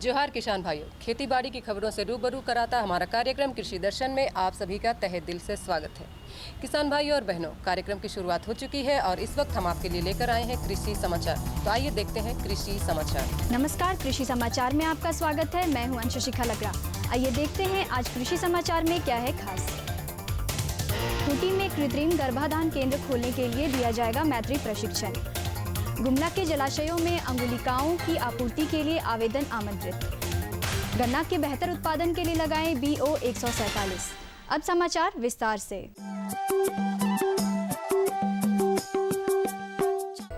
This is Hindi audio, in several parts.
जोहार किसान भाइयों, खेती बाड़ी की खबरों से रूबरू कराता हमारा कार्यक्रम कृषि दर्शन में आप सभी का तहे दिल से स्वागत है। किसान भाइयों और बहनों, कार्यक्रम की शुरुआत हो चुकी है और इस वक्त हम आपके लिए लेकर आए हैं कृषि समाचार। तो आइए देखते हैं कृषि समाचार। नमस्कार, कृषि समाचार में आपका स्वागत है। मैं हूं अंशुशिखा लकड़ा। आइए देखते हैं आज कृषि समाचार में क्या है खास। खूंटी में कृत्रिम गर्भाधान केंद्र खोलने के लिए दिया जाएगा मैत्री प्रशिक्षण। गुमला के जलाशयों में अंगुलिकाओं की आपूर्ति के लिए आवेदन आमंत्रित। गन्ना के बेहतर उत्पादन के लिए लगाएं BO 147। अब समाचार विस्तार से।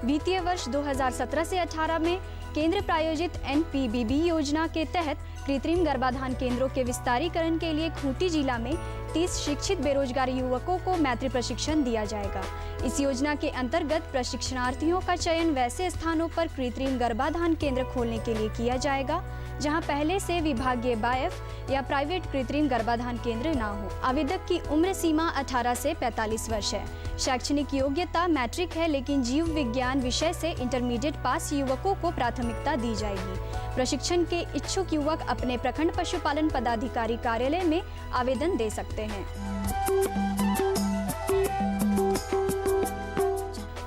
वित्तीय वर्ष 2017 से 18 में केंद्र प्रायोजित NPBB योजना के तहत कृत्रिम गर्भाधान केंद्रों के विस्तारीकरण के लिए खूंटी जिला में 30 शिक्षित बेरोजगार युवकों को मैत्री प्रशिक्षण दिया जाएगा। इस योजना के अंतर्गत प्रशिक्षणार्थियों का चयन वैसे स्थानों पर कृत्रिम गर्भाधान केंद्र खोलने के लिए किया जाएगा जहां पहले से विभागीय बायफ या प्राइवेट कृत्रिम गर्भाधान केंद्र ना हो। आवेदक की उम्र सीमा 18 से 45 वर्ष है। शैक्षणिक योग्यता मैट्रिक है, लेकिन जीव विज्ञान विषय से इंटरमीडिएट पास युवकों को प्राथमिकता दी जाएगी। प्रशिक्षण के इच्छुक युवक अपने प्रखंड पशुपालन पदाधिकारी कार्यालय में आवेदन दे सकते हैं।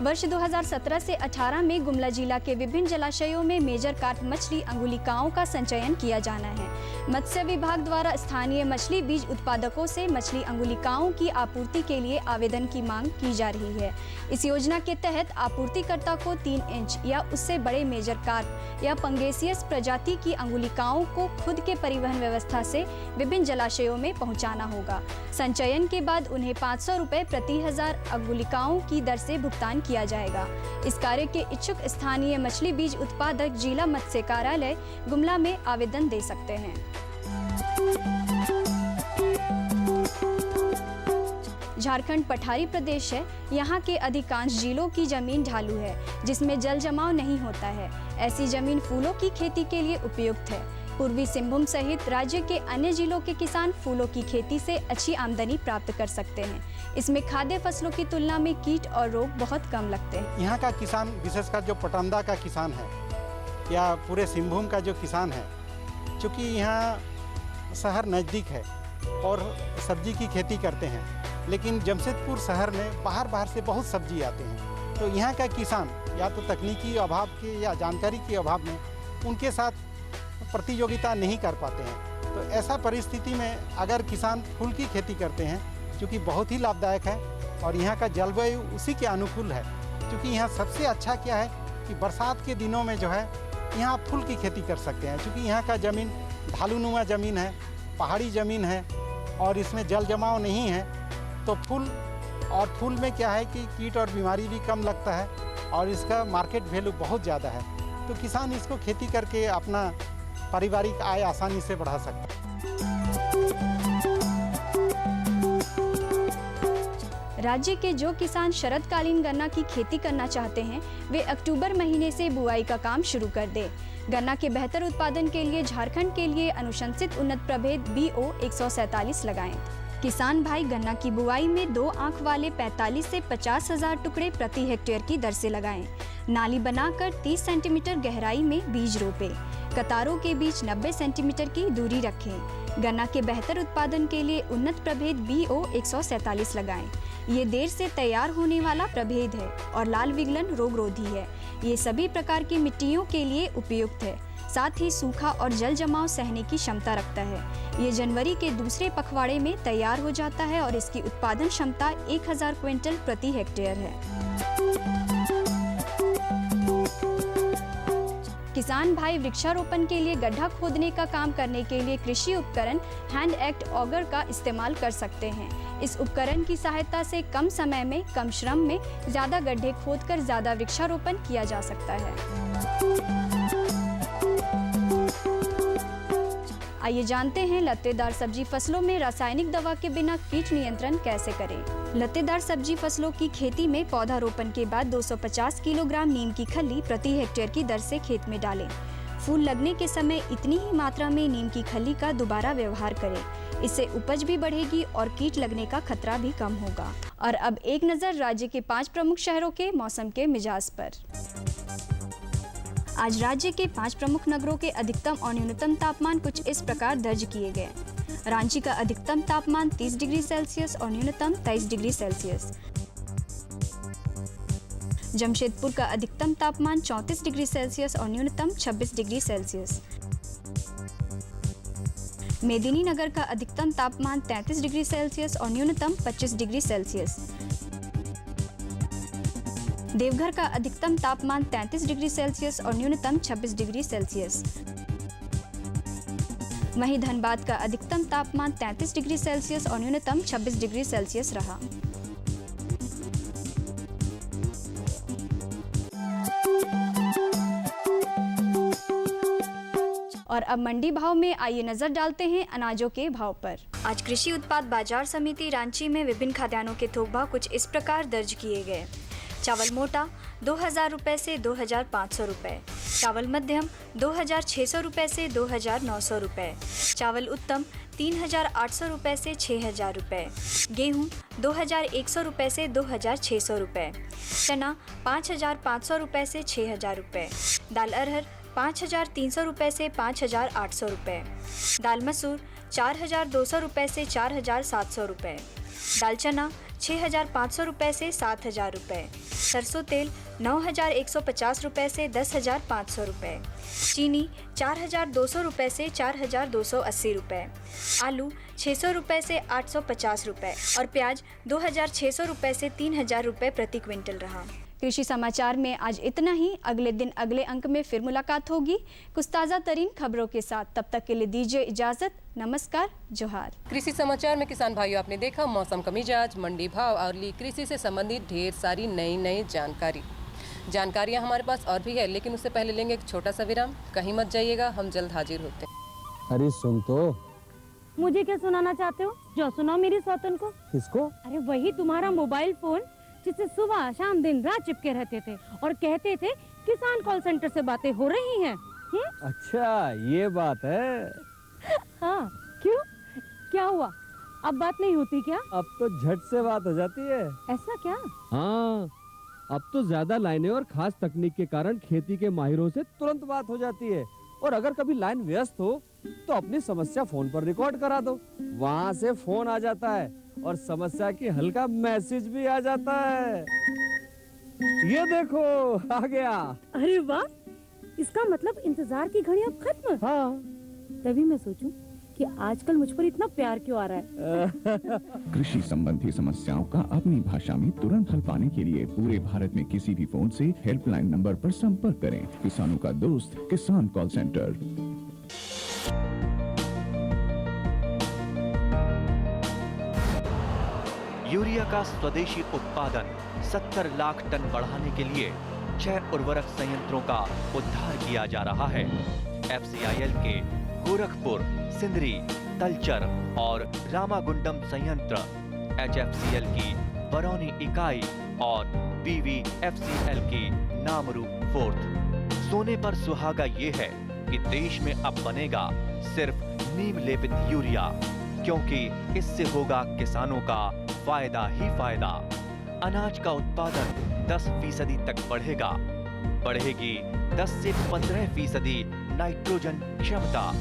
वर्ष 2017 से 18 में गुमला जिला के विभिन्न जलाशयों में मेजर कार्प मछली अंगुलिकाओं का संचयन किया जाना है। मत्स्य विभाग द्वारा स्थानीय मछली बीज उत्पादकों से मछली अंगुलिकाओं की आपूर्ति के लिए आवेदन की मांग की जा रही है। इस योजना के तहत आपूर्तिकर्ता को 3 इंच या उससे बड़े मेजर कार्प या पंगेसियस प्रजाति की अंगुलिकाओं को खुद के परिवहन व्यवस्था से विभिन्न जलाशयों में पहुंचाना होगा। संचयन के बाद उन्हें 500 रुपये प्रति 1000 अंगुलिकाओं की दर से भुगतान किया जाएगा। इस कार्य के इच्छुक स्थानीय मछली बीज उत्पादक जिला मत्स्य कार्यालय गुमला में आवेदन दे सकते हैं। झारखंड पठारी प्रदेश है। यहाँ के अधिकांश जिलों की जमीन ढालू है, जिसमें जल जमाव नहीं होता है। ऐसी जमीन फूलों की खेती के लिए उपयुक्त है। पूर्वी सिंहभूम सहित राज्य के अन्य जिलों के किसान फूलों की खेती से अच्छी आमदनी प्राप्त कर सकते हैं। इसमें खाद्य फसलों की तुलना में कीट और रोग बहुत कम लगते हैं। यहाँ का किसान, विशेषकर जो पटंदा का किसान है या पूरे सिंहभूम का जो किसान है, चूँकि यहाँ शहर नज़दीक है और सब्जी की खेती करते हैं, लेकिन जमशेदपुर शहर में बाहर से बहुत सब्जी आते हैं। तो यहाँ का किसान या तो तकनीकी अभाव के या जानकारी के अभाव में उनके साथ प्रतियोगिता नहीं कर पाते हैं। तो ऐसा परिस्थिति में अगर किसान फूल की खेती करते हैं, चूँकि बहुत ही लाभदायक है और यहाँ का जलवायु उसी के अनुकूल है। क्योंकि यहाँ सबसे अच्छा क्या है कि बरसात के दिनों में जो है यहाँ आप फूल की खेती कर सकते हैं। क्योंकि यहाँ का ज़मीन ढालूनुमा ज़मीन है, पहाड़ी ज़मीन है और इसमें जल जमाव नहीं है, तो फूल में क्या है कि कीट और बीमारी भी कम लगता है और इसका मार्केट वैल्यू बहुत ज़्यादा है। तो किसान इसको खेती करके अपना पारिवारिक आय आसानी से बढ़ा सकता है। राज्य के जो किसान शरदकालीन गन्ना की खेती करना चाहते हैं, वे अक्टूबर महीने से बुआई का काम शुरू कर दें। गन्ना के बेहतर उत्पादन के लिए झारखंड के लिए अनुशंसित उन्नत प्रभेद BO 147 लगाएं। किसान भाई गन्ना की बुआई में 2 आंख वाले 45 से 50 हजार टुकड़े प्रति हेक्टेयर की दर से लगाएं। नाली बनाकर 30 सेंटीमीटर गहराई में बीज रोपें। कतारों के बीच 90 सेंटीमीटर की दूरी रखें। गन्ना के बेहतर उत्पादन के लिए उन्नत प्रभेद BO 147 लगाएं। ये देर से तैयार होने वाला प्रभेद है और लाल विगलन रोगरोधी है। ये सभी प्रकार की मिट्टियों के लिए उपयुक्त है। साथ ही सूखा और जल जमाव सहने की क्षमता रखता है। ये जनवरी के दूसरे पखवाड़े में तैयार हो जाता है और इसकी उत्पादन क्षमता 1000 क्विंटल प्रति हेक्टेयर है। किसान भाई वृक्षारोपण के लिए गड्ढा खोदने का काम करने के लिए कृषि उपकरण हैंड एक्ट ऑगर का इस्तेमाल कर सकते हैं। इस उपकरण की सहायता से कम समय में, कम श्रम में ज्यादा गड्ढे खोदकर ज्यादा वृक्षारोपण किया जा सकता है। आइए जानते हैं लत्तेदार सब्जी फसलों में रासायनिक दवा के बिना कीट नियंत्रण कैसे करें। लत्तेदार सब्जी फसलों की खेती में पौधारोपण के बाद 250 किलोग्राम नीम की खल्ली प्रति हेक्टेयर की दर से खेत में डालें। फूल लगने के समय इतनी ही मात्रा में नीम की खल्ली का दोबारा व्यवहार करें। इससे उपज भी बढ़ेगी और कीट लगने का खतरा भी कम होगा। और अब एक नज़र राज्य के 5 प्रमुख शहरों के मौसम के मिजाज पर। आज राज्य के 5 प्रमुख नगरों के अधिकतम और न्यूनतम तापमान कुछ इस प्रकार दर्ज किए गए। रांची का अधिकतम तापमान 30 डिग्री सेल्सियस और न्यूनतम 23 डिग्री सेल्सियस। जमशेदपुर का अधिकतम तापमान 34 डिग्री सेल्सियस और न्यूनतम 26 डिग्री सेल्सियस। मेदिनीनगर का अधिकतम तापमान 33 डिग्री सेल्सियस और न्यूनतम 25 डिग्री सेल्सियस। देवघर का अधिकतम तापमान 33 डिग्री सेल्सियस और न्यूनतम 26 डिग्री सेल्सियस। वहीं धनबाद का अधिकतम तापमान 33 डिग्री सेल्सियस और न्यूनतम 26 डिग्री सेल्सियस रहा। और अब मंडी भाव में आइए नजर डालते हैं अनाजों के भाव पर। आज कृषि उत्पाद बाजार समिति रांची में विभिन्न खाद्यान्नों के थोक भाव कुछ इस प्रकार दर्ज किए गए। चावल मोटा 2000 रुपए से 2500 रुपए, चावल मध्यम 2600 रुपए से 2900 रुपए, चावल उत्तम 3800 रुपए से 6000 रुपए, गेहूं 2100 रुपए से 2600 रुपए, चना 5500 रुपए से 6000 रुपए, दाल अरहर 5300 रुपए से 5800 रुपए, दाल मसूर 4200 रुपए से 4700 रुपए, दाल चना 6500 रुपए से 7000 रुपए, सरसों तेल 9150 रुपए से 10500 रुपए, चीनी 4200 रुपए से 4280 रुपए, आलू 600 रुपए से 850 रुपए और प्याज 2600 रुपए से 3000 रुपए प्रति क्विंटल रहा। कृषि समाचार में आज इतना ही। अगले दिन अगले अंक में फिर मुलाकात होगी कुछ ताज़ा तरीन खबरों के साथ। तब तक के लिए दीजिए इजाज़त। नमस्कार, जोहार। कृषि समाचार में किसान भाइयों, आपने देखा मौसम का मिजाज, मंडी भाव और ली कृषि से संबंधित ढेर सारी नई जानकारियाँ हमारे पास और भी है, लेकिन उससे पहले लेंगे एक छोटा सा विराम। कहीं मत जाइएगा, हम जल्द हाजिर होते हैं। अरे सुन तो। मुझे क्या सुनाना चाहते हो? जो सुनाओ मेरी सौतन को। किसको? अरे वही तुम्हारा मोबाइल फोन जिससे सुबह शाम दिन रात चिपके रहते थे और कहते थे किसान कॉल सेंटर से बातें हो रही हैं। अच्छा ये बात है। हाँ, क्यों? क्या हुआ? अब बात नहीं होती क्या? अब तो झट से बात हो जाती है। ऐसा क्या? हाँ, अब तो ज्यादा लाइनें और खास तकनीक के कारण खेती के माहिरों से तुरंत बात हो जाती है। और अगर कभी लाइन व्यस्त हो तो अपनी समस्या फोन पर रिकॉर्ड करा दो, वहाँ से फोन आ जाता है और समस्या की हल का मैसेज भी आ जाता है। ये देखो आ गया। अरे वाह, इसका मतलब इंतजार की घड़ी अब खत्म। हाँ, तभी मैं सोचूं कि आजकल मुझ पर इतना प्यार क्यों आ रहा है। कृषि संबंधी समस्याओं का अपनी भाषा में तुरंत हल पाने के लिए पूरे भारत में किसी भी फोन से हेल्पलाइन नंबर पर संपर्क करें। किसानों का दोस्त किसान कॉल सेंटर। यूरिया का स्वदेशी उत्पादन 70 लाख टन बढ़ाने के लिए 6 उर्वरक संयंत्रों का उद्धार किया जा रहा है। FCIL के गोरखपुर, सिंदरी, तलचर और रामागुंडम संयंत्र, HFCL की बरौनी इकाई और BVFCL की नामरू फोर्थ। सोने पर सुहागा ये है कि देश में अब बनेगा सिर्फ नीम लेपित यूरिया, क्योंकि इससे होगा किसानों का फायदा ही फायदा। अनाज का उत्पादन 10% तक बढ़ेगा। बढ़ेगी 10 से 15% नाइट्रोजन क्षमता।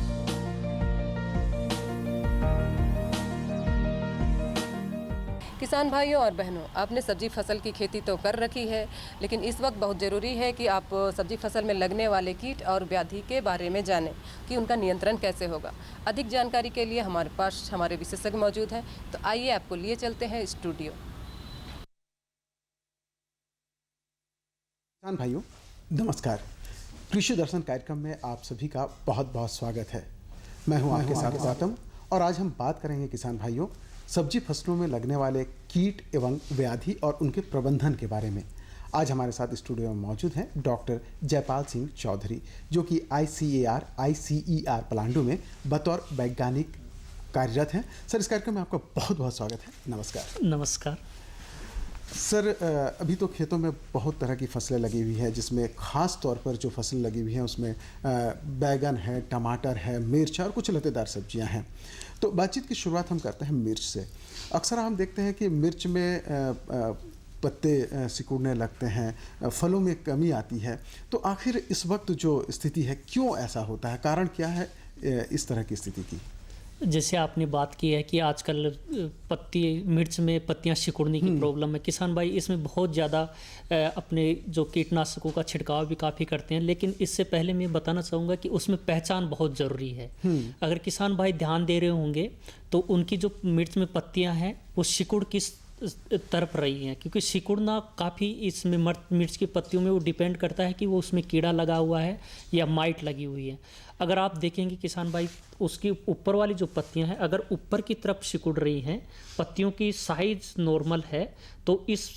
किसान भाइयों और बहनों, आपने सब्जी फसल की खेती तो कर रखी है, लेकिन इस वक्त बहुत ज़रूरी है कि आप सब्जी फसल में लगने वाले कीट और व्याधि के बारे में जानें कि उनका नियंत्रण कैसे होगा। अधिक जानकारी के लिए हमारे पास हमारे विशेषज्ञ मौजूद हैं, तो आइए आपको लिए चलते हैं स्टूडियो। किसान भाइयों नमस्कार। कृषि दर्शन कार्यक्रम में आप सभी का बहुत बहुत स्वागत है। मैं हूं आपके साथ गौतम और आज हम बात करेंगे किसान भाइयों सब्जी फसलों में लगने वाले कीट एवं व्याधि और उनके प्रबंधन के बारे में। आज हमारे साथ स्टूडियो में मौजूद हैं डॉक्टर जयपाल सिंह चौधरी, जो कि ICER पलांडू में बतौर वैज्ञानिक कार्यरत हैं। सर, इस कार्यक्रम में आपका बहुत बहुत स्वागत है। नमस्कार। नमस्कार सर, अभी तो खेतों में बहुत तरह की फसलें लगी हुई है, जिसमें ख़ास तौर पर जो फसल लगी हुई है उसमें बैगन है, टमाटर है, मिर्च और कुछ लतेदार सब्जियां हैं। तो बातचीत की शुरुआत हम करते हैं मिर्च से। अक्सर हम देखते हैं कि मिर्च में पत्ते सिकुड़ने लगते हैं, फलों में कमी आती है। तो आखिर इस वक्त जो स्थिति है, क्यों ऐसा होता है, कारण क्या है इस तरह की स्थिति की? जैसे आपने बात की है कि आजकल मिर्च में पत्तियां सिकुड़ने की प्रॉब्लम है। किसान भाई इसमें बहुत ज़्यादा अपने जो कीटनाशकों का छिड़काव भी काफ़ी करते हैं, लेकिन इससे पहले मैं बताना चाहूँगा कि उसमें पहचान बहुत ज़रूरी है। अगर किसान भाई ध्यान दे रहे होंगे तो उनकी जो मिर्च में पत्तियां हैं वो सिकुड़ किस तरफ रही हैं, क्योंकि सिकुड़ना काफ़ी इसमें मिर्च की पत्तियों में वो डिपेंड करता है कि वो उसमें कीड़ा लगा हुआ है या माइट लगी हुई है। अगर आप देखेंगे किसान भाई, उसकी ऊपर वाली जो पत्तियां हैं अगर ऊपर की तरफ सिकुड़ रही हैं, पत्तियों की साइज नॉर्मल है, तो इस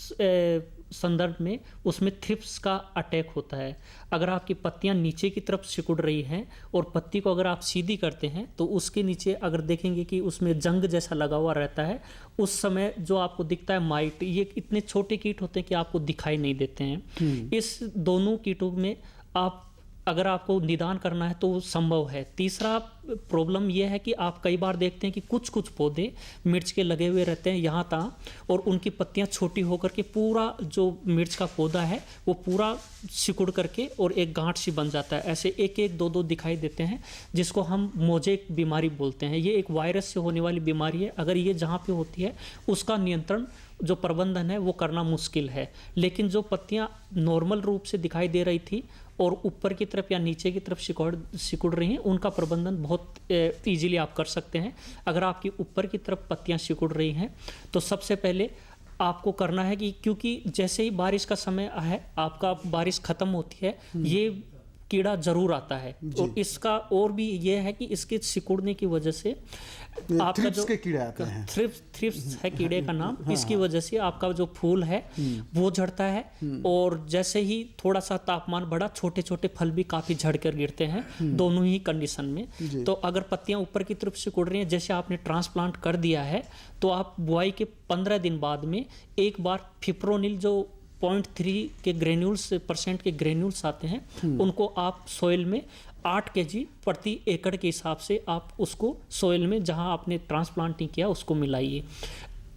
संदर्भ में उसमें थ्रिप्स का अटैक होता है। अगर आपकी पत्तियां नीचे की तरफ सिकुड़ रही हैं और पत्ती को अगर आप सीधी करते हैं तो उसके नीचे अगर देखेंगे कि उसमें जंग जैसा लगा हुआ रहता है, उस समय जो आपको दिखता है माइट, ये इतने छोटे कीट होते हैं कि आपको दिखाई नहीं देते हैं। इस दोनों कीटों में अगर आपको निदान करना है तो वो संभव है। तीसरा प्रॉब्लम यह है कि आप कई बार देखते हैं कि कुछ कुछ पौधे मिर्च के लगे हुए रहते हैं यहाँ तहाँ, और उनकी पत्तियाँ छोटी होकर के पूरा जो मिर्च का पौधा है वो पूरा सिकुड़ करके और एक गांठ सी बन जाता है। ऐसे एक एक दो दो दिखाई देते हैं, जिसको हम मोज़ेक बीमारी बोलते हैं। ये एक वायरस से होने वाली बीमारी है। अगर ये जहाँ पे होती है उसका नियंत्रण जो प्रबंधन है वो करना मुश्किल है। लेकिन जो पत्तियाँ नॉर्मल रूप से दिखाई दे रही थी और ऊपर की तरफ या नीचे की तरफ सिकुड़ रही हैं, उनका प्रबंधन बहुत ईजीली आप कर सकते हैं। अगर आपकी ऊपर की तरफ पत्तियां सिकुड़ रही हैं तो सबसे पहले आपको करना है कि क्योंकि जैसे ही बारिश का समय है, आपका बारिश खत्म होती है, ये कीड़ा जरूर आता है। और इसका और भी ये है कि इसके सिकुड़ने की वजह से आपका जो कीड़े आते हैं, थ्रिप्स है कीड़े का नाम, इसकी वजह से आपका जो फूल है वो झड़ता है। और जैसे ही थोड़ा सा तापमान बढ़ा, छोटे छोटे फल भी काफी झड़ कर गिरते हैं, दोनों ही कंडीशन में। तो अगर पत्तियां ऊपर की तरफ सिकुड़ रही हैं, जैसे आपने ट्रांसप्लांट कर दिया है, तो आप बुआई के 15 दिन बाद में एक बार फिप्रोनिल जो 0.3 के % के ग्रेन्यूल्स आते हैं, उनको आप सोइल में 8 kg प्रति एकड़ के हिसाब से आप उसको सोइल में जहां आपने ट्रांसप्लांटिंग किया उसको मिलाइए।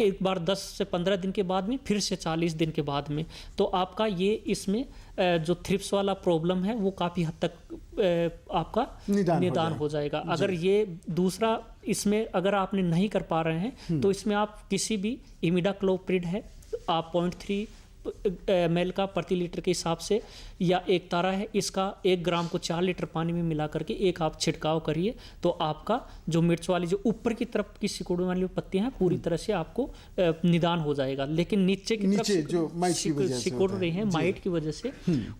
एक बार 10 से 15 दिन के बाद में, फिर से 40 दिन के बाद में, तो आपका ये इसमें जो थ्रिप्स वाला प्रॉब्लम है वो काफ़ी हद तक आपका निदान हो जाएगा। अगर ये दूसरा इसमें अगर आपने नहीं कर पा रहे हैं तो इसमें आप किसी भी इमिडाक्लोप्रिड है, आप 0.3 ml का प्रति लीटर के हिसाब से, या एक तारा है, इसका 1 ग्राम को 4 लीटर पानी में मिला करके एक आप छिड़काव करिए, तो आपका जो मिर्च वाली जो ऊपर की तरफ की सिकुड़ने वाली पत्तियां हैं पूरी तरह से आपको निदान हो जाएगा। लेकिन नीचे की तरफ जो सिकुड़ रही हैं माइट की वजह से,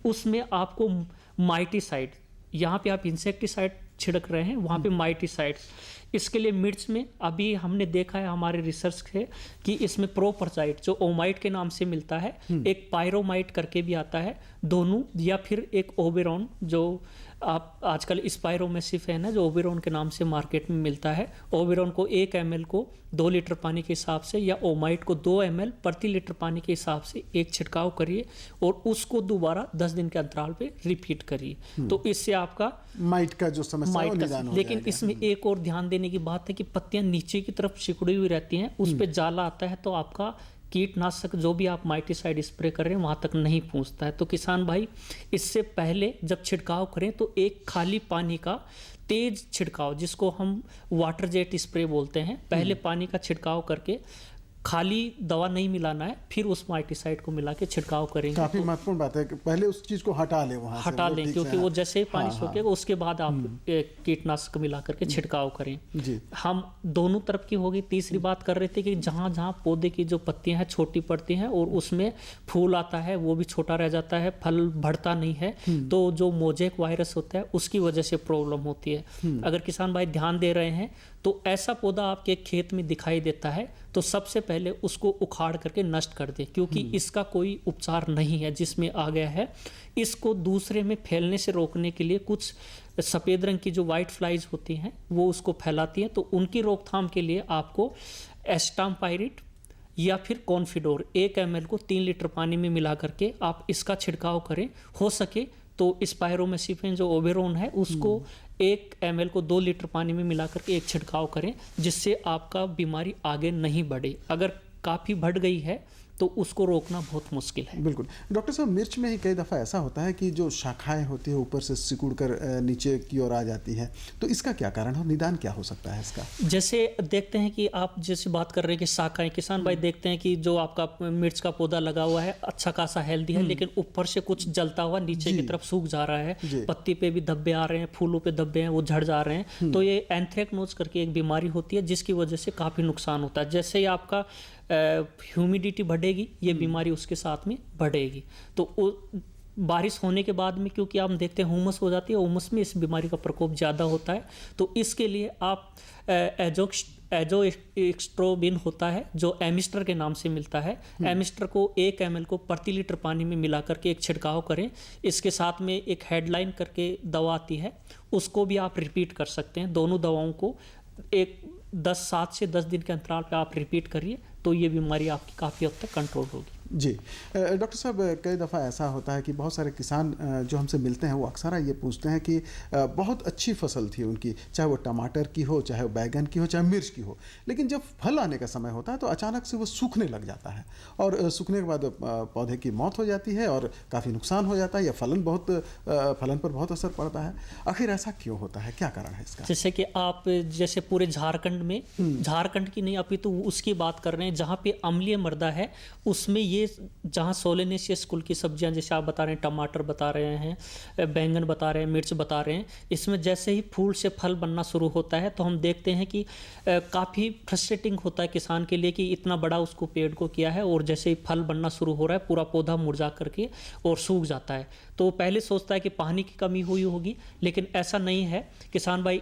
उसमें आपको माइटिसाइड, यहाँ पे आप इंसेक्टिसाइड छिड़क रहे हैं, वहाँ पे माइटिसाइड। इसके लिए मिर्च में अभी हमने देखा है हमारे रिसर्च से कि इसमें प्रोपरसाइड जो ओमाइट के नाम से मिलता है, एक पायरोमाइट करके भी आता है, दोनों, या फिर एक ओबेरॉन जो आप आजकल स्पाइरोमेसिफ है ना, जो ओबेरॉन के नाम से मार्केट में मिलता है। ओबेरॉन को 1 ml को 2 लीटर पानी के हिसाब से, या ओमाइट को 2 ml प्रति लीटर पानी के हिसाब से एक छिड़काव करिए और उसको दोबारा 10 दिन के अंतराल पे रिपीट करिए। तो इससे आपका माइट का जो समस्या है वो निदान हो लेकिन जाएगा। इसमें एक और ध्यान देने की बात है कि पत्तियां नीचे की तरफ सिकुड़ी हुई रहती हैं, उस पर जाला आता है, तो आपका कीटनाशक जो भी आप माइटिसाइड स्प्रे कर रहे हैं वहाँ तक नहीं पहुँचता है। तो किसान भाई इससे पहले जब छिड़काव करें तो एक खाली पानी का तेज छिड़काव, जिसको हम वाटर जेट स्प्रे बोलते हैं, पहले पानी का छिड़काव करके खाली दवा नहीं मिलाना है, फिर उस माइटिसाइड को मिला के छिड़काव करेंगे। काफी महत्वपूर्ण बात है कि पहले उस चीज को हटा लें, वहाँ से हटा लें, क्योंकि वो जैसे ही पानी सोखेगा उसके बाद आप कीटनाशक मिला करके छिड़काव करें। जी। हम दोनों तरफ की होगी। तीसरी बात कर रहे थे कि जहाँ जहाँ पौधे की जो पत्तियां हैं छोटी पड़ती हैं और उसमें फूल आता है वो भी छोटा रह जाता है, फल बढ़ता नहीं है, तो जो मोज़ेक वायरस होता है उसकी वजह से प्रॉब्लम होती है। अगर किसान भाई ध्यान दे रहे हैं तो ऐसा पौधा आपके खेत में दिखाई देता है तो सबसे पहले उसको उखाड़ करके नष्ट कर दें, क्योंकि इसका कोई उपचार नहीं है जिसमें आ गया है। इसको दूसरे में फैलने से रोकने के लिए कुछ सफ़ेद रंग की जो वाइट फ्लाइज होती हैं वो उसको फैलाती हैं, तो उनकी रोकथाम के लिए आपको एस्टाम्पाइरिट या फिर कॉन्फिडोर 1 ml को 3 लीटर पानी में मिला करके आप इसका छिड़काव करें। हो सके तो स्पाइरोमेसिफेन जो ओबेरॉन है उसको 1 ml को 2 लीटर पानी में मिला करके एक छिड़काव करें, जिससे आपका बीमारी आगे नहीं बढ़े। अगर काफ़ी बढ़ गई है तो उसको रोकना बहुत मुश्किल है। बिल्कुल डॉक्टर साहब, मिर्च में ही कई दफ़ा ऐसा होता है कि जो शाखाएं होती है ऊपर से सिकुड़ कर नीचे की ओर आ जाती है, तो इसका क्या कारण है, निदान क्या हो सकता है इसका? जैसे देखते हैं कि आप जैसे बात कर रहे हैं कि शाखाएं, किसान भाई देखते हैं कि जो आपका मिर्च का पौधा लगा हुआ है अच्छा खासा हेल्दी है, लेकिन ऊपर से कुछ जलता हुआ नीचे की तरफ सूख जा रहा है, पत्ती पे भी धब्बे आ रहे हैं, फूलों पे धब्बे हैं, वो झड़ जा रहे हैं, तो ये एंथ्रेक्नोज करके एक बीमारी होती है जिसकी वजह से काफ़ी नुकसान होता है। जैसे ही आपका ह्यूमिडिटी बढ़ेगी, ये बीमारी उसके साथ में बढ़ेगी। तो बारिश होने के बाद में क्योंकि आप देखते हैं हुमस हो जाती है, हुमस में इस बीमारी का प्रकोप ज़्यादा होता है। तो इसके लिए आप एजोएक्स्ट्रोबिन होता है जो एमिस्टर के नाम से मिलता है, एमिस्टर को 1 ml को प्रति लीटर पानी में मिला करके एक छिड़काव करें। इसके साथ में एक हेडलाइन करके दवा आती है, उसको भी आप रिपीट कर सकते हैं। दोनों दवाओं को 7 से 10 दिन के अंतराल पे आप रिपीट करिए, तो ये बीमारी आपकी काफ़ी हद तक कंट्रोल होगी। जी डॉक्टर साहब, कई दफ़ा ऐसा होता है कि बहुत सारे किसान जो हमसे मिलते हैं वो अक्सर ये पूछते हैं कि बहुत अच्छी फसल थी उनकी, चाहे वो टमाटर की हो, चाहे वो बैगन की हो, चाहे मिर्च की हो, लेकिन जब फल आने का समय होता है तो अचानक से वो सूखने लग जाता है और सूखने के बाद पौधे की मौत हो जाती है और काफ़ी नुकसान हो जाता है या फलन पर बहुत असर पड़ता है। आखिर ऐसा क्यों होता है, क्या कारण है इसका? जैसे कि आप जैसे पूरे झारखंड में, झारखंड की नहीं अभी तो उसकी बात कर रहे हैं जहाँ पे अम्लीय मृदा है, उसमें ये जहाँ सोलेनेशियस कुल की सब्जियां जैसे आप बता रहे हैं, टमाटर बता रहे हैं, बैंगन बता रहे हैं, मिर्च बता रहे हैं, इसमें जैसे ही फूल से फल बनना शुरू होता है तो हम देखते हैं कि काफ़ी फ्रस्ट्रेटिंग होता है किसान के लिए कि इतना बड़ा उसको पेड़ को किया है और जैसे ही फल बनना शुरू हो रहा है पूरा पौधा मुरझा करके और सूख जाता है। तो पहले सोचता है कि पानी की कमी हुई होगी, लेकिन ऐसा नहीं है किसान भाई।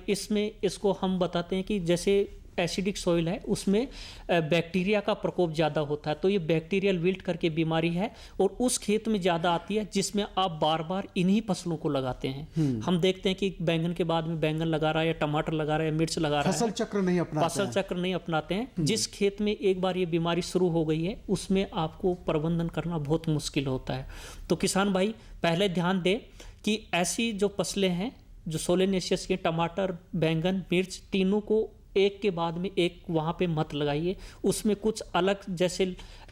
इसको हम बताते हैं कि जैसे एसिडिक सॉइल है उसमें बैक्टीरिया का प्रकोप ज़्यादा होता है, तो ये बैक्टीरियल विल्ट करके बीमारी है और उस खेत में ज़्यादा आती है जिसमें आप बार बार इन्हीं फसलों को लगाते हैं। हम देखते हैं कि बैंगन के बाद में बैंगन लगा रहा है या टमाटर लगा रहा है, मिर्च लगा रहा है, फसल चक्र नहीं अपनाते हैं। जिस खेत में एक बार ये बीमारी शुरू हो गई है उसमें आपको प्रबंधन करना बहुत मुश्किल होता है। तो किसान भाई पहले ध्यान दें कि ऐसी जो फसलें हैं जो सोलेनेशियस के, टमाटर, बैंगन, मिर्च, तीनों को एक के बाद में एक वहाँ पे मत लगाइए। उसमें कुछ अलग जैसे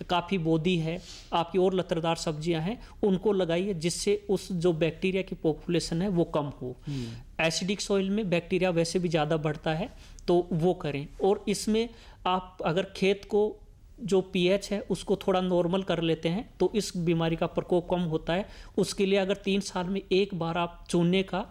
काफ़ी बोदी है, आपकी और लतरदार सब्जियां हैं, उनको लगाइए जिससे उस जो बैक्टीरिया की पॉपुलेशन है वो कम हो। एसिडिक सॉइल में बैक्टीरिया वैसे भी ज़्यादा बढ़ता है तो वो करें। और इसमें आप अगर खेत को जो pH है उसको थोड़ा नॉर्मल कर लेते हैं तो इस बीमारी का प्रकोप कम होता है। उसके लिए अगर 3 साल में एक बार आप चूने का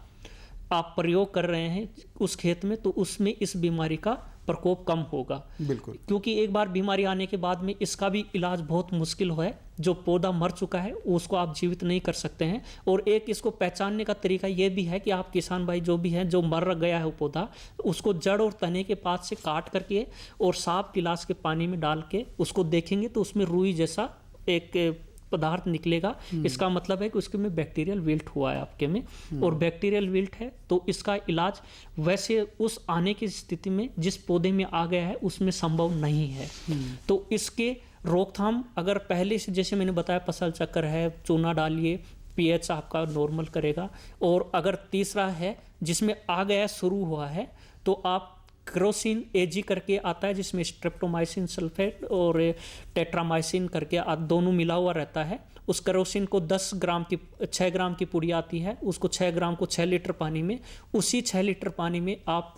आप प्रयोग कर रहे हैं उस खेत में तो उसमें इस बीमारी का प्रकोप कम होगा। बिल्कुल, क्योंकि एक बार बीमारी आने के बाद में इसका भी इलाज बहुत मुश्किल है। जो पौधा मर चुका है उसको आप जीवित नहीं कर सकते हैं। और एक इसको पहचानने का तरीका ये भी है कि आप किसान भाई जो भी हैं, जो मर गया है वो पौधा, उसको जड़ और तने के पास से काट करके और साफ गिलास के पानी में डाल के उसको देखेंगे तो उसमें रुई जैसा एक पदार्थ निकलेगा। इसका मतलब है कि उसके में बैक्टीरियल विल्ट हुआ है आपके में, और बैक्टीरियल विल्ट है तो इसका इलाज वैसे उस आने की स्थिति में जिस पौधे में आ गया है उसमें संभव नहीं है। तो इसके रोकथाम अगर पहले से जैसे मैंने बताया फसल चक्र है, चूना डालिए, pH आपका नॉर्मल करेगा। और अगर तीसरा है जिसमें आ गया शुरू हुआ है तो आप क्रोसिन एजी करके आता है जिसमें स्ट्रेप्टोमाइसिन सल्फेट और टेट्रामाइसिन करके दोनों मिला हुआ रहता है। उस क्रोसिन को 6 ग्राम की पुड़ी आती है, उसको 6 ग्राम को 6 लीटर पानी में, उसी 6 लीटर पानी में आप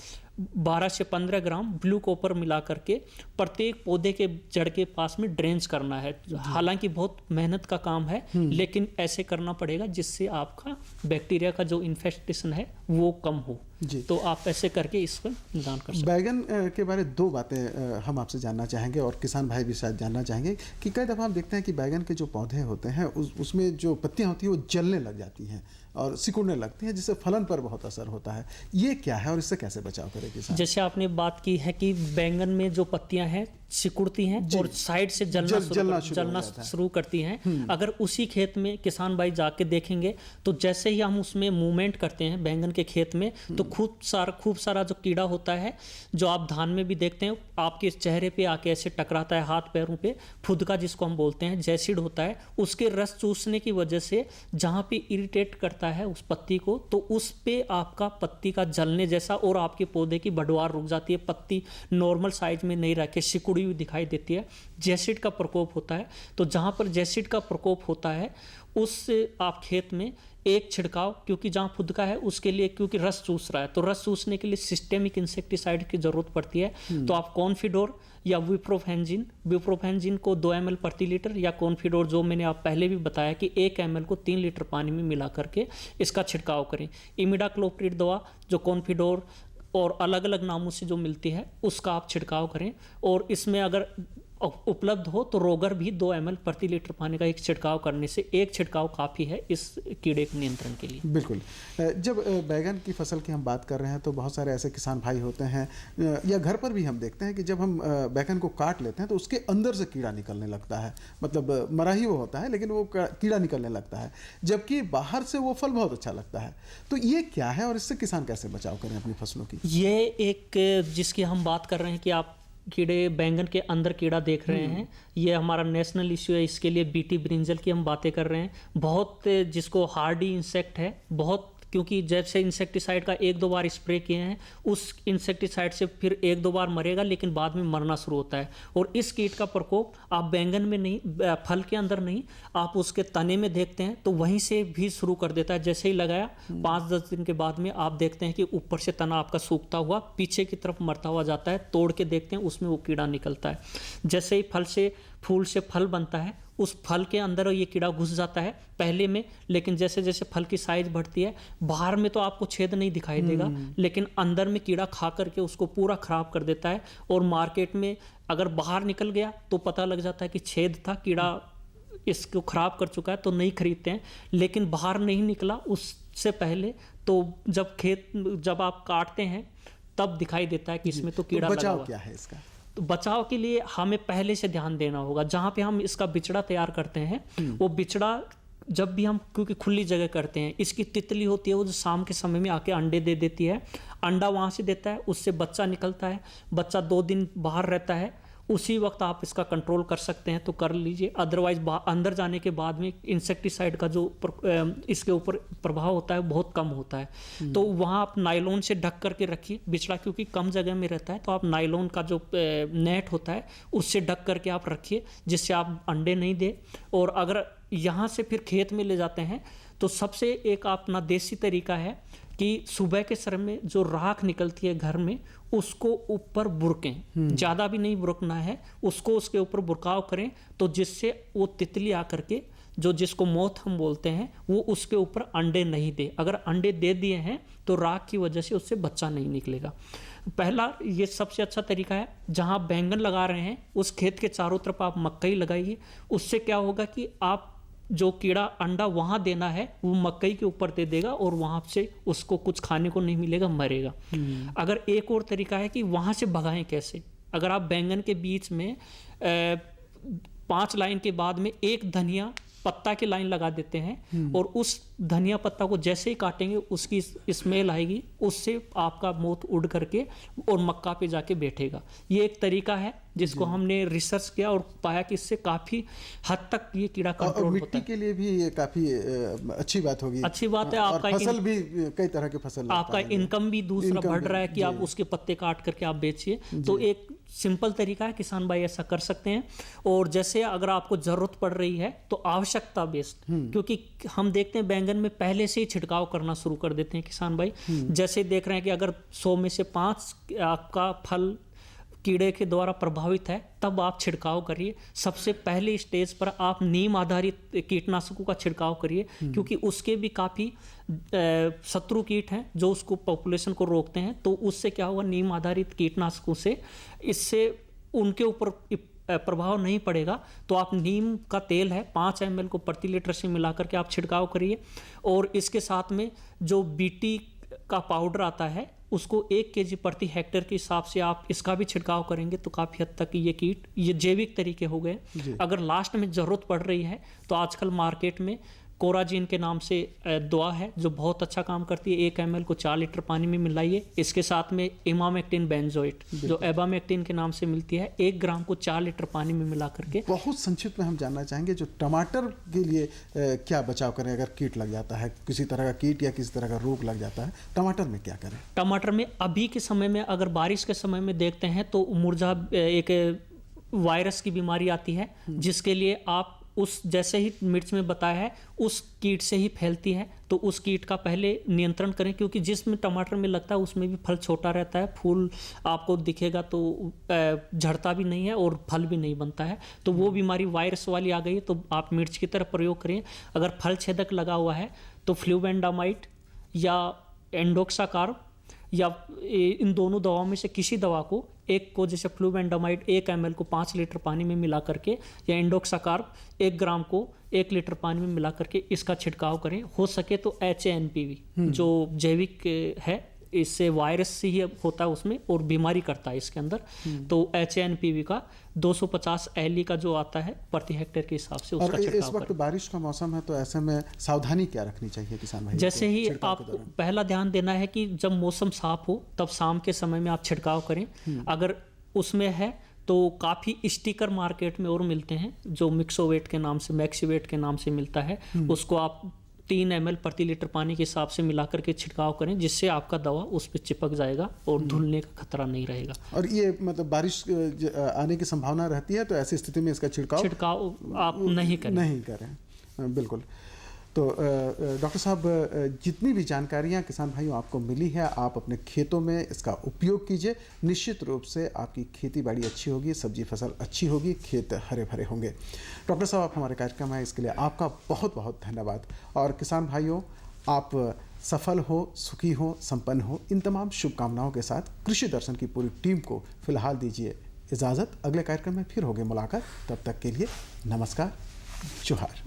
12 से 15 ग्राम ब्लू कॉपर मिला करके प्रत्येक पौधे के जड़ के पास में ड्रेंच करना है। हालांकि बहुत मेहनत का काम है लेकिन ऐसे करना पड़ेगा जिससे आपका बैक्टीरिया का जो इन्फेक्टेशन है वो कम हो। तो आप ऐसे करके इस पर निदान कर सकते हैं। बैगन के बारे 2 बातें हम आपसे जानना चाहेंगे और किसान भाई भी शायद जानना चाहेंगे कि कई दफ़ा हम देखते हैं कि बैगन के जो पौधे होते हैं उसमें जो पत्तियां होती हैं वो जलने लग जाती हैं और सिकुड़ने लगती हैं जिससे फलन पर बहुत असर होता है। ये क्या है और इससे कैसे बचाव करें किसान? जैसे आपने बात की है कि बैंगन में जो पत्तियां हैं सिकुड़ती हैं और साइड से जलना शुरू करती हैं। अगर उसी खेत में किसान भाई जाके देखेंगे तो जैसे ही हम उसमें मूवमेंट करते हैं बैंगन के खेत में तो खूब सारा जो कीड़ा होता है जो आप धान में भी देखते हैं आपके चेहरे पे आके ऐसे टकराता है, हाथ पैरों पे फुदका जिसको हम बोलते हैं, जैसिड होता है। उसके रस चूसने की वजह से जहाँ पे इरिटेट करता है उस पत्ती को तो उस पे आपका पत्ती का जलने जैसा और आपके पौधे की बढ़वार रुक जाती है, पत्ती नॉर्मल साइज में नहीं रह के सिकुड़ी उड़ी हुई दिखाई देती है, जैसिड का प्रकोप होता है। तो जहाँ पर जैसिड का प्रकोप होता है उस आप खेत में एक छिड़काव, क्योंकि जहाँ फुदका है उसके लिए, क्योंकि रस चूस रहा है तो रस चूसने के लिए सिस्टेमिक इंसेक्टिसाइड की जरूरत पड़ती है। तो आप कॉन्फिडोर या विप्रोफेंजिन को 2 ml प्रति लीटर, या कॉन्फिडोर जो मैंने आप पहले भी बताया कि 1 ml को 3 लीटर पानी में मिला करके इसका छिड़काव करें। इमिडाक्लोप्रिड दवा जो कॉन्फिडोर और अलग अलग नामों से जो मिलती है उसका आप छिड़काव करें। और इसमें अगर उपलब्ध हो तो रोगर भी 2 ml प्रति लीटर पानी का एक छिड़काव करने से एक छिड़काव काफ़ी है इस कीड़े के नियंत्रण के लिए। बिल्कुल। जब बैगन की फसल की हम बात कर रहे हैं तो बहुत सारे ऐसे किसान भाई होते हैं, या घर पर भी हम देखते हैं कि जब हम बैगन को काट लेते हैं तो उसके अंदर से कीड़ा निकलने लगता है, मतलब मरा ही वो होता है लेकिन वो कीड़ा निकलने लगता है, जबकि बाहर से वो फल बहुत अच्छा लगता है। तो ये क्या है और इससे किसान कैसे बचाव करें अपनी फसलों की? ये एक जिसकी हम बात कर रहे हैं कि आप कीड़े बैंगन के अंदर कीड़ा देख रहे हैं, ये हमारा नेशनल इश्यू है। इसके लिए बीटी ब्रिंजल की हम बातें कर रहे हैं। बहुत जिसको हार्डी इंसेक्ट है, बहुत, क्योंकि जैसे इंसेक्टिसाइड का 1-2 बार स्प्रे किए हैं उस इंसेक्टिसाइड से फिर 1-2 बार मरेगा लेकिन बाद में मरना शुरू होता है। और इस कीट का प्रकोप आप बैंगन में नहीं, फल के अंदर नहीं, आप उसके तने में देखते हैं तो वहीं से भी शुरू कर देता है। जैसे ही लगाया 5-10 दिन के बाद में आप देखते हैं कि ऊपर से तना आपका सूखता हुआ पीछे की तरफ मरता हुआ जाता है। तोड़ के देखते हैं उसमें वो कीड़ा निकलता है। जैसे ही फूल से फल बनता है उस फल के अंदर ये कीड़ा घुस जाता है पहले में, लेकिन जैसे जैसे फल की साइज बढ़ती है, बाहर में तो आपको छेद नहीं दिखाई देगा लेकिन अंदर में कीड़ा खा करके उसको पूरा खराब कर देता है। और मार्केट में अगर बाहर निकल गया तो पता लग जाता है कि छेद था, कीड़ा इसको खराब कर चुका है, तो नहीं खरीदते हैं। लेकिन बाहर नहीं निकला उससे पहले तो जब आप काटते हैं तब दिखाई देता है कि इसमें तो कीड़ा लगा हुआ। क्या है इसका? तो बचाव के लिए हमें पहले से ध्यान देना होगा। जहाँ पे हम इसका बिचड़ा तैयार करते हैं वो बिचड़ा जब भी हम, क्योंकि खुली जगह करते हैं, इसकी तितली होती है वो जो शाम के समय में आके अंडे दे देती है, अंडा वहाँ से देता है, उससे बच्चा निकलता है, बच्चा 2 दिन बाहर रहता है, उसी वक्त आप इसका कंट्रोल कर सकते हैं तो कर लीजिए। अदरवाइज अंदर जाने के बाद में इंसेक्टिसाइड का जो इसके ऊपर प्रभाव होता है बहुत कम होता है। तो वहाँ आप नायलॉन से ढक करके रखिए बिचड़ा, क्योंकि कम जगह में रहता है तो आप नायलॉन का जो नेट होता है उससे ढक करके आप रखिए जिससे आप अंडे नहीं दे। और अगर यहाँ से फिर खेत में ले जाते हैं तो सबसे एक अपना देसी तरीका है कि सुबह के समय में जो राख निकलती है घर में उसको ऊपर बुरकें, ज़्यादा भी नहीं बुरकना है, उसको उसके ऊपर बुरकाव करें तो जिससे वो तितली आकर के जिसको मौत हम बोलते हैं वो उसके ऊपर अंडे नहीं दे। अगर अंडे दे दिए हैं तो राख की वजह से उससे बच्चा नहीं निकलेगा। पहला ये सबसे अच्छा तरीका है। जहाँ आप बैंगन लगा रहे हैं उस खेत के चारों तरफ आप मकई लगाइए। उससे क्या होगा कि आप जो कीड़ा अंडा वहाँ देना है वो मकई के ऊपर दे देगा और वहाँ से उसको कुछ खाने को नहीं मिलेगा, मरेगा। अगर एक और तरीका है कि वहाँ से भगाएं कैसे। अगर आप बैंगन के बीच में 5 लाइन के बाद में एक धनिया पत्ता की लाइन लगा देते हैं और उस धनिया पत्ता को जैसे ही काटेंगे उसकी स्मेल आएगी, उससे आपका मोथ उड़ करके और मक्का पे जाके बैठेगा। ये एक तरीका है जिसको हमने रिसर्च किया और पाया कि इससे काफी हद तक ये कीड़ा कंट्रोल होता है। मिट्टी के लिए भी ये काफी अच्छी बात होगी। अच्छी बात है। आपका फसल भी कई तरह के फसल, आपका इनकम भी दूसरा बढ़ रहा है कि आप उसके पत्ते काट करके आप बेचिए। तो एक सिंपल तरीका है, किसान भाई ऐसा कर सकते हैं। और जैसे अगर आपको जरूरत पड़ रही है तो आवश्यकता बेस्ड, क्योंकि हम देखते हैं बैंगन में पहले से ही छिड़काव करना शुरू कर देते हैं किसान भाई। जैसे देख रहे हैं कि अगर 100 में से 5 आपका फल कीड़े के द्वारा प्रभावित है तब आप छिड़काव करिए। सबसे पहले स्टेज पर आप नीम आधारित कीटनाशकों का छिड़काव करिए, क्योंकि उसके भी काफ़ी शत्रु कीट हैं जो उसको पॉपुलेशन को रोकते हैं। तो उससे क्या होगा, नीम आधारित कीटनाशकों से इससे उनके ऊपर प्रभाव नहीं पड़ेगा। तो आप नीम का तेल है 5 ml को प्रति लीटर से मिलाकर के आप छिड़काव करिए। और इसके साथ में जो बीटी का पाउडर आता है उसको 1 kg प्रति हेक्टेयर के हिसाब से आप इसका भी छिड़काव करेंगे तो काफ़ी हद तक ये कीट, ये जैविक तरीके हो गए। अगर लास्ट में ज़रूरत पड़ रही है तो आजकल मार्केट में कोराजीन के नाम से दवा है जो बहुत अच्छा काम करती है। 1 ml को 4 लीटर पानी में मिलाइए। इसके साथ में इमामेक्टिन बेंजोएट जो एबामेक्टिन के नाम से मिलती है, 1 ग्राम को 4 लीटर पानी में मिला करके। बहुत संक्षिप्त में हम जानना चाहेंगे जो टमाटर के लिए क्या बचाव करें अगर कीट लग जाता है, किसी तरह का कीट या किसी तरह का रोग लग जाता है, टमाटर में क्या करें? टमाटर में अभी के समय में अगर बारिश के समय में देखते हैं तो मुरझा एक वायरस की बीमारी आती है, जिसके लिए आप उस जैसे ही मिर्च में बताया है उस कीट से ही फैलती है, तो उस कीट का पहले नियंत्रण करें, क्योंकि जिसमें टमाटर में लगता है उसमें भी फल छोटा रहता है, फूल आपको दिखेगा तो झड़ता भी नहीं है और फल भी नहीं बनता है। तो वो बीमारी वायरस वाली आ गई है, तो आप मिर्च की तरह प्रयोग करें। अगर फल छेदक लगा हुआ है तो फ्लूबेंडामाइड या एंडोक्साकार्ब या इन दोनों दवाओं में से किसी दवा को एक को, जैसे फ्लूबेंडामाइड 1 ml को 5 लीटर पानी में मिला करके, या एंडोक्साकार्ब 1 ग्राम को 1 लीटर पानी में मिला करके इसका छिड़काव करें। हो सके तो HANPV जो जैविक है, इससे वायरस से ही होता है उसमें और बीमारी करता है इसके अंदर, तो HANPV का 250 LE का जो आता है प्रति हेक्टेयर के हिसाब से उसका छिड़काव इस वक्त बारिश का मौसम है, तो ऐसे में सावधानी क्या रखनी चाहिए किसान भाई? जैसे ही आप पहला ध्यान देना है कि जब मौसम साफ हो तब शाम के समय में आप छिड़काव करें। अगर उसमें है तो काफ़ी स्टिकर मार्केट में और मिलते हैं जो मिक्सोवेट के नाम से, मैक्सीवेट के नाम से मिलता है, उसको आप 3 ml प्रति लीटर पानी के हिसाब से मिला करके छिड़काव करें, जिससे आपका दवा उस पर चिपक जाएगा और धुलने का खतरा नहीं रहेगा। और ये मतलब बारिश आने की संभावना रहती है, तो ऐसी स्थिति में इसका छिड़काव आप नहीं करें। बिल्कुल। तो डॉक्टर साहब, जितनी भी जानकारियां किसान भाइयों आपको मिली है, आप अपने खेतों में इसका उपयोग कीजिए। निश्चित रूप से आपकी खेती बाड़ी अच्छी होगी, सब्जी फसल अच्छी होगी, खेत हरे भरे होंगे। डॉक्टर साहब, आप हमारे कार्यक्रम में इसके लिए आपका बहुत बहुत धन्यवाद। और किसान भाइयों, आप सफल हो, सुखी हो, संपन्न हो, इन तमाम शुभकामनाओं के साथ कृषि दर्शन की पूरी टीम को फिलहाल दीजिए इजाज़त। अगले कार्यक्रम में फिर होगी मुलाकात, तब तक के लिए नमस्कार, जोहार।